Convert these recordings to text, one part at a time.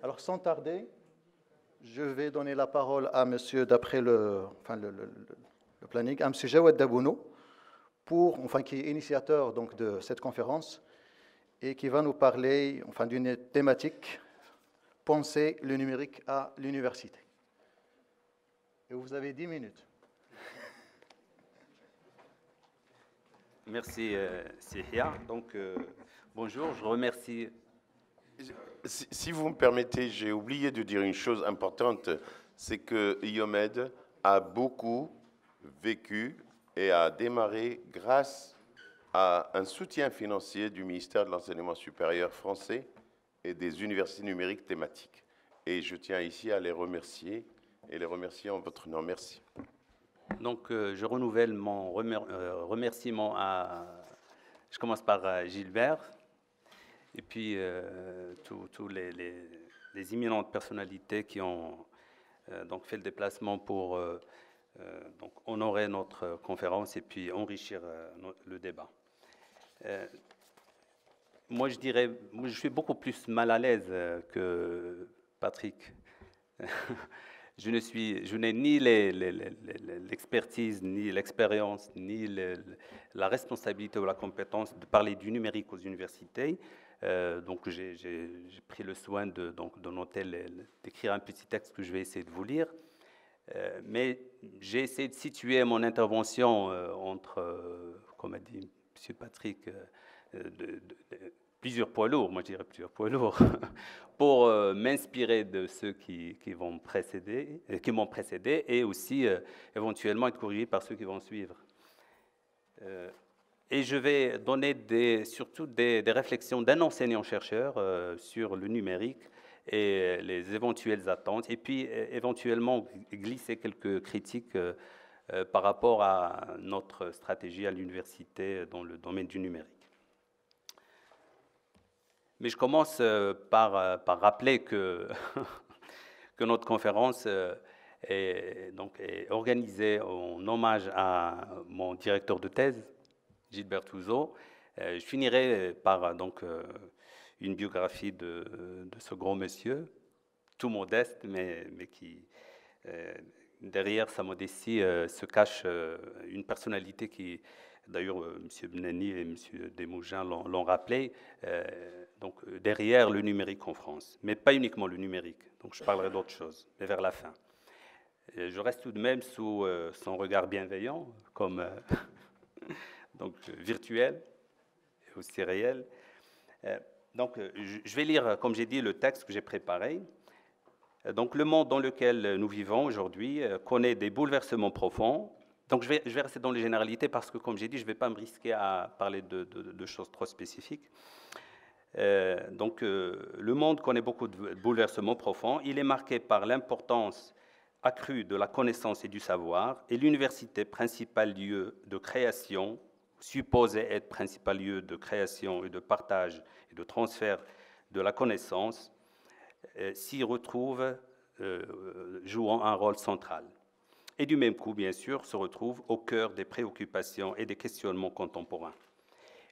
Alors, sans tarder, je vais donner la parole à monsieur, d'après le planning, à monsieur Jawad Dabouno, qui est initiateur donc, de cette conférence et qui va nous parler d'une thématique, penser le numérique à l'université. Et vous avez 10 minutes. Merci, Sihia. Donc, bonjour, je remercie. Si vous me permettez, j'ai oublié de dire une chose importante, c'est que IOMED a beaucoup vécu et a démarré grâce à un soutien financier du ministère de l'Enseignement supérieur français et des universités numériques thématiques. Et je tiens ici à les remercier et les remercier en votre nom. Merci. Donc, je renouvelle mon remerciement je commence par Gilbert, et puis tous les imminentes personnalités qui ont donc fait le déplacement pour donc honorer notre conférence et puis enrichir le débat. Moi, je suis beaucoup plus mal à l'aise que Patrick. Je n'ai ni l'expertise, ni l'expérience, ni la responsabilité ou la compétence de parler du numérique aux universités. Donc, j'ai pris le soin de noter, d'écrire un petit texte que je vais essayer de vous lire. Mais j'ai essayé de situer mon intervention entre, comme a dit M. Patrick, plusieurs poids lourds, moi je dirais plusieurs poids lourds, pour m'inspirer de ceux qui m'ont précédé et aussi éventuellement être corrigé par ceux qui vont suivre. Et je vais donner surtout des réflexions d'un enseignant-chercheur sur le numérique et les éventuelles attentes, et puis éventuellement glisser quelques critiques par rapport à notre stratégie à l'université dans le domaine du numérique. Mais je commence par rappeler que, que notre conférence est organisée en hommage à mon directeur de thèse, Gilbert Touzeau. Je finirai par une biographie de ce grand monsieur, tout modeste, mais qui, derrière sa modestie, se cache une personnalité qui, d'ailleurs, M. Benani et M. Desmougins l'ont rappelé, donc derrière le numérique en France, mais pas uniquement le numérique. Donc je parlerai d'autres choses, mais vers la fin. Et je reste tout de même sous son regard bienveillant, comme donc virtuel et aussi réel. Donc je vais lire, comme j'ai dit, le texte que j'ai préparé. Donc le monde dans lequel nous vivons aujourd'hui connaît des bouleversements profonds. Donc je vais rester dans les généralités parce que, comme j'ai dit, je ne vais pas me risquer à parler de choses trop spécifiques. Le monde connaît beaucoup de bouleversements profonds. Il est marqué par l'importance accrue de la connaissance et du savoir, et l'université, principal lieu de création, supposé être principal lieu de création et de partage et de transfert de la connaissance, s'y retrouve jouant un rôle central. Et du même coup, bien sûr, se retrouve au cœur des préoccupations et des questionnements contemporains.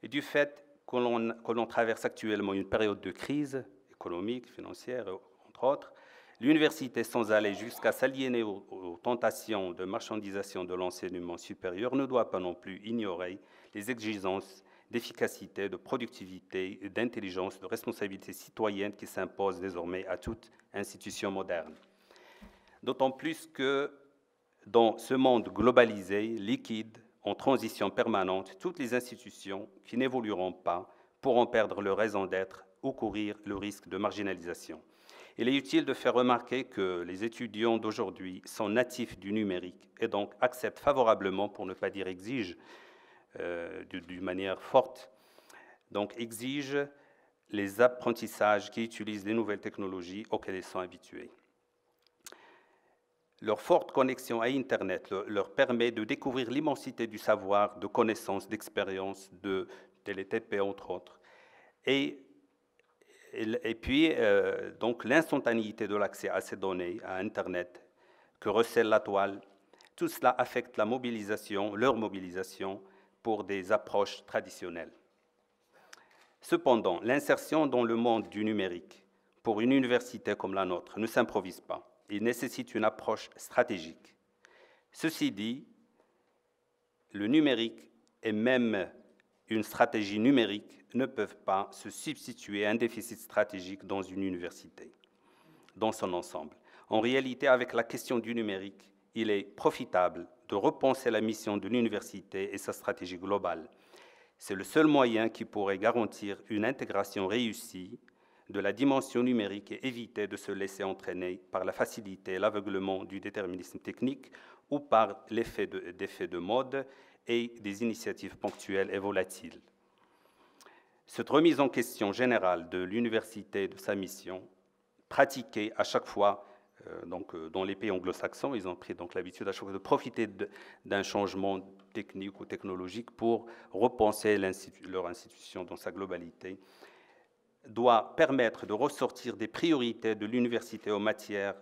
Et du fait que l'on traverse actuellement une période de crise économique, financière, entre autres, l'université, sans aller jusqu'à s'aliéner aux tentations de marchandisation de l'enseignement supérieur, ne doit pas non plus ignorer les exigences d'efficacité, de productivité, d'intelligence, de responsabilité citoyenne qui s'imposent désormais à toute institution moderne. D'autant plus que dans ce monde globalisé, liquide, en transition permanente, toutes les institutions qui n'évolueront pas pourront perdre leur raison d'être ou courir le risque de marginalisation. Il est utile de faire remarquer que les étudiants d'aujourd'hui sont natifs du numérique et donc acceptent favorablement, pour ne pas dire exigent, d'une manière forte, donc exigent les apprentissages qui utilisent les nouvelles technologies auxquelles ils sont habitués. Leur forte connexion à Internet leur permet de découvrir l'immensité du savoir, de connaissances, d'expériences, de TP, entre autres. Et puis, donc, l'instantanéité de l'accès à ces données, à Internet, que recèle la toile, tout cela affecte leur mobilisation pour des approches traditionnelles. Cependant, l'insertion dans le monde du numérique pour une université comme la nôtre ne s'improvise pas. Il nécessite une approche stratégique. Ceci dit, le numérique et même une stratégie numérique ne peuvent pas se substituer à un déficit stratégique dans une université, dans son ensemble. En réalité, avec la question du numérique, il est profitable de repenser la mission de l'université et sa stratégie globale. C'est le seul moyen qui pourrait garantir une intégration réussie de la dimension numérique et éviter de se laisser entraîner par la facilité et l'aveuglement du déterminisme technique ou par l'effet de mode et des initiatives ponctuelles et volatiles. Cette remise en question générale de l'université et de sa mission, pratiquée à chaque fois, dans les pays anglo-saxons, ils ont pris l'habitude à chaque fois de profiter d'un changement technique ou technologique pour repenser leur institution dans sa globalité, doit permettre de ressortir des priorités de l'université en matière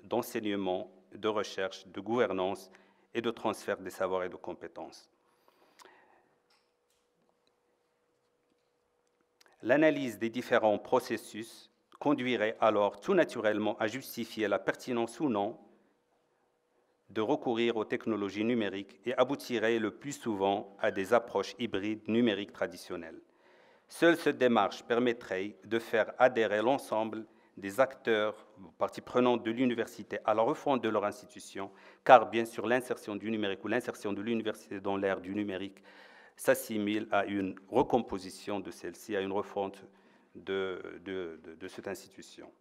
d'enseignement, de recherche, de gouvernance et de transfert des savoirs et de compétences. L'analyse des différents processus conduirait alors tout naturellement à justifier la pertinence ou non de recourir aux technologies numériques et aboutirait le plus souvent à des approches hybrides numériques traditionnelles. Seule cette démarche permettrait de faire adhérer l'ensemble des acteurs, parties prenantes de l'université à la refonte de leur institution, car bien sûr l'insertion du numérique ou l'insertion de l'université dans l'ère du numérique s'assimile à une recomposition de celle-ci, à une refonte de cette institution.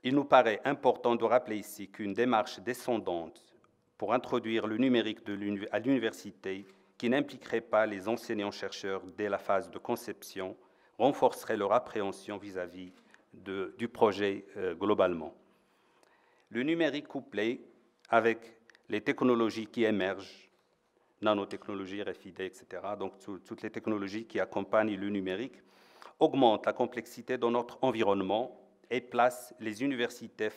Il nous paraît important de rappeler ici qu'une démarche descendante pour introduire le numérique à l'université qui n'impliquerait pas les enseignants-chercheurs dès la phase de conception renforcerait leur appréhension vis-à-vis du projet globalement. Le numérique couplé avec les technologies qui émergent, nanotechnologies, RFID, etc., donc toutes les technologies qui accompagnent le numérique, augmentent la complexité de notre environnement et placent les universités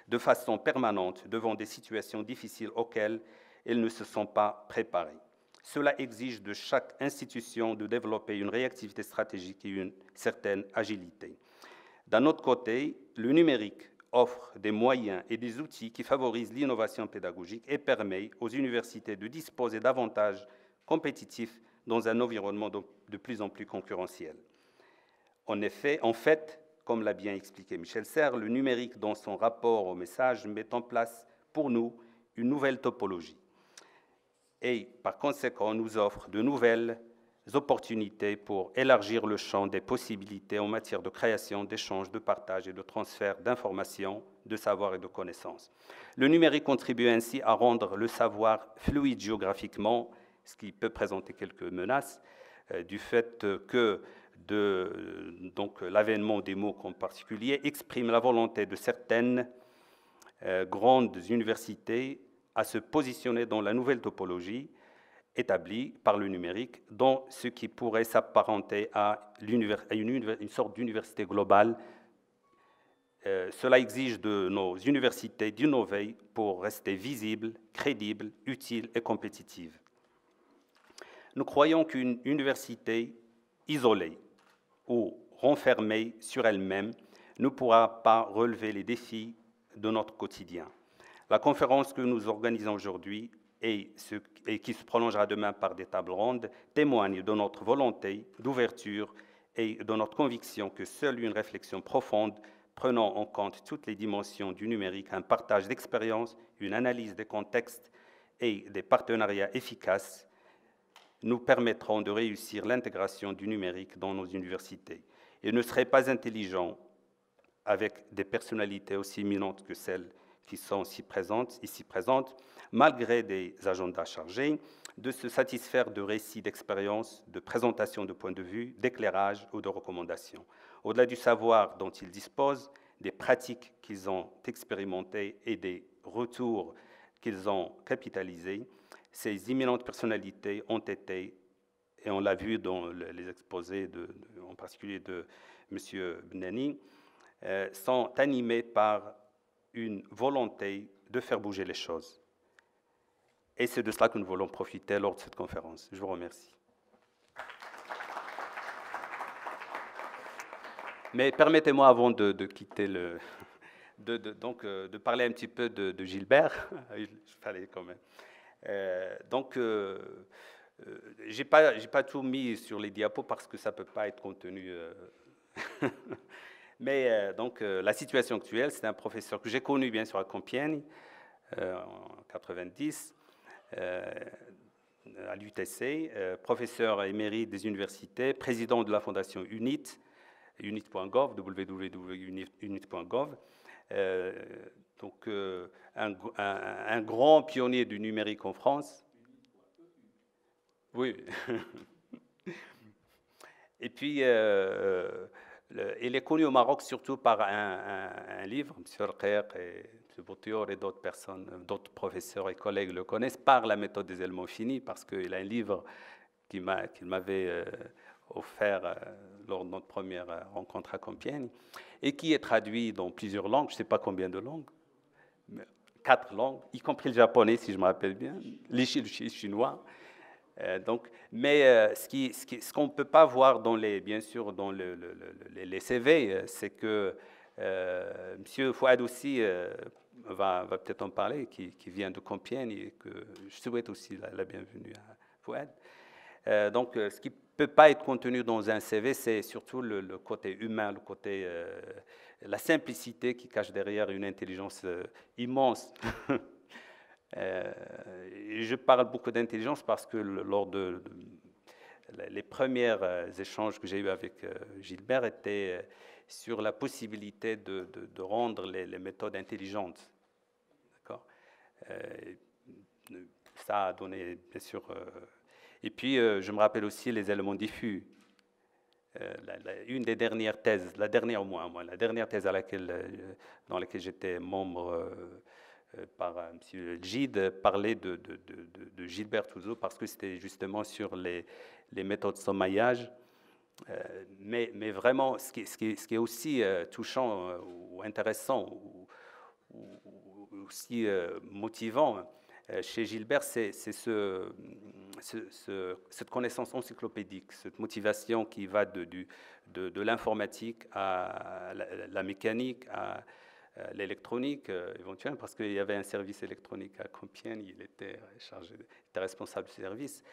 de façon permanente devant des situations difficiles auxquelles elles ne se sont pas préparées. Cela exige de chaque institution de développer une réactivité stratégique et une certaine agilité. D'un autre côté, le numérique offre des moyens et des outils qui favorisent l'innovation pédagogique et permet aux universités de disposer d'avantages compétitifs dans un environnement de plus en plus concurrentiel. En fait, comme l'a bien expliqué Michel Serres, le numérique, dans son rapport au message, met en place pour nous une nouvelle topologie et, par conséquent, nous offre de nouvelles opportunités pour élargir le champ des possibilités en matière de création, d'échange, de partage et de transfert d'informations, de savoir et de connaissances. Le numérique contribue ainsi à rendre le savoir fluide géographiquement, ce qui peut présenter quelques menaces, du fait que l'avènement des MOOC en particulier exprime la volonté de certaines grandes universités à se positionner dans la nouvelle topologie établie par le numérique, dans ce qui pourrait s'apparenter à une sorte d'université globale. Cela exige de nos universités d'innover pour rester visibles, crédibles, utiles et compétitives. Nous croyons qu'une université isolée ou renfermée sur elle-même ne pourra pas relever les défis de notre quotidien. La conférence que nous organisons aujourd'hui et qui se prolongera demain par des tables rondes témoigne de notre volonté d'ouverture et de notre conviction que seule une réflexion profonde prenant en compte toutes les dimensions du numérique, un partage d'expériences, une analyse des contextes et des partenariats efficaces nous permettront de réussir l'intégration du numérique dans nos universités. Il ne serait pas intelligent, avec des personnalités aussi éminentes que celles qui sont ici présentes, malgré des agendas chargés, de se satisfaire de récits d'expériences, de présentations de points de vue, d'éclairages ou de recommandations. Au-delà du savoir dont ils disposent, des pratiques qu'ils ont expérimentées et des retours qu'ils ont capitalisés, ces imminentes personnalités ont été, et on l'a vu dans les exposés en particulier de M. Benani, sont animés par une volonté de faire bouger les choses. Et c'est de cela que nous voulons profiter lors de cette conférence. Je vous remercie. Mais permettez-moi, avant de quitter de parler un petit peu de Gilbert. Il fallait quand même. J'ai pas tout mis sur les diapos parce que ça peut pas être contenu. Mais la situation actuelle, c'est un professeur que j'ai connu bien sûr à Compiègne en 90, à l'UTC, professeur émérite des universités, président de la fondation UNIT, unit.gov, www.unit.gov. Un grand pionnier du numérique en France. Oui. Et puis, il est connu au Maroc surtout par un livre, M. Rqeq et M. Boutior et d'autres personnes, d'autres professeurs et collègues le connaissent par la méthode des éléments finis, parce qu'il a un livre qu'il m'avait offert lors de notre première rencontre à Compiègne, et qui est traduit dans plusieurs langues, je ne sais pas combien de langues, 4 langues, y compris le japonais, si je me rappelle bien, le chinois. Ce qu'on ne peut pas voir bien sûr dans les CV, c'est que M. Fouad aussi va peut-être en parler, qui vient de Compiègne, et que je souhaite aussi la bienvenue à Fouad. Ce qui ne peut pas être contenu dans un CV, c'est surtout le côté humain, le côté, la simplicité qui cache derrière une intelligence immense. Je parle beaucoup d'intelligence parce que lors les premiers échanges que j'ai eus avec Gilbert étaient sur la possibilité de rendre les méthodes intelligentes. D'accord. Ça a donné, bien sûr. Et puis, je me rappelle aussi les éléments diffus. Une des dernières thèses, la dernière thèse dans laquelle j'étais membre par M. Gide, parlait de Gilbert Touzeau parce que c'était justement sur les méthodes sommaillage. Mais vraiment, ce qui est aussi touchant ou intéressant ou aussi motivant chez Gilbert, c'est cette connaissance encyclopédique, cette motivation qui va de l'informatique à la mécanique, à l'électronique éventuellement, parce qu'il y avait un service électronique à Compiègne, il était responsable du service,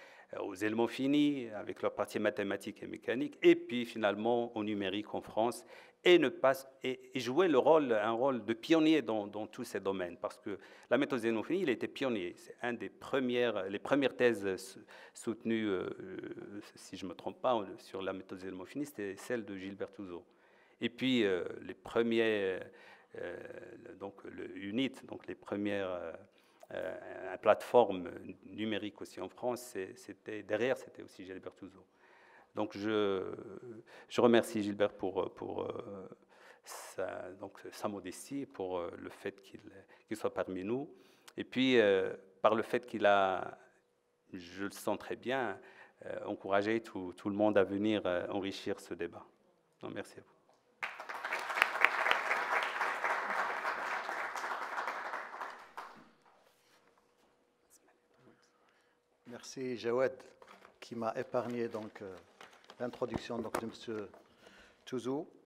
aux éléments finis, avec leur partie mathématique et mécanique, et puis finalement au numérique en France, et jouer un rôle de pionnier dans tous ces domaines, parce que la méthode des éléments finis, il était pionnier. C'est les premières thèses soutenues, si je ne me trompe pas, sur la méthode des éléments finis, c'était celle de Gilbert Touzeau. Et puis les premiers... le UNIT, donc les premières plateformes numériques aussi en France, c'était aussi Gilbert Touzeau. Donc je remercie Gilbert pour sa modestie, pour le fait qu'il soit parmi nous, et puis par le fait qu'il a, je le sens très bien, encouragé tout le monde à venir enrichir ce débat. Donc, merci à vous. Merci Jawed, qui m'a épargné l'introduction de M. Touzeau.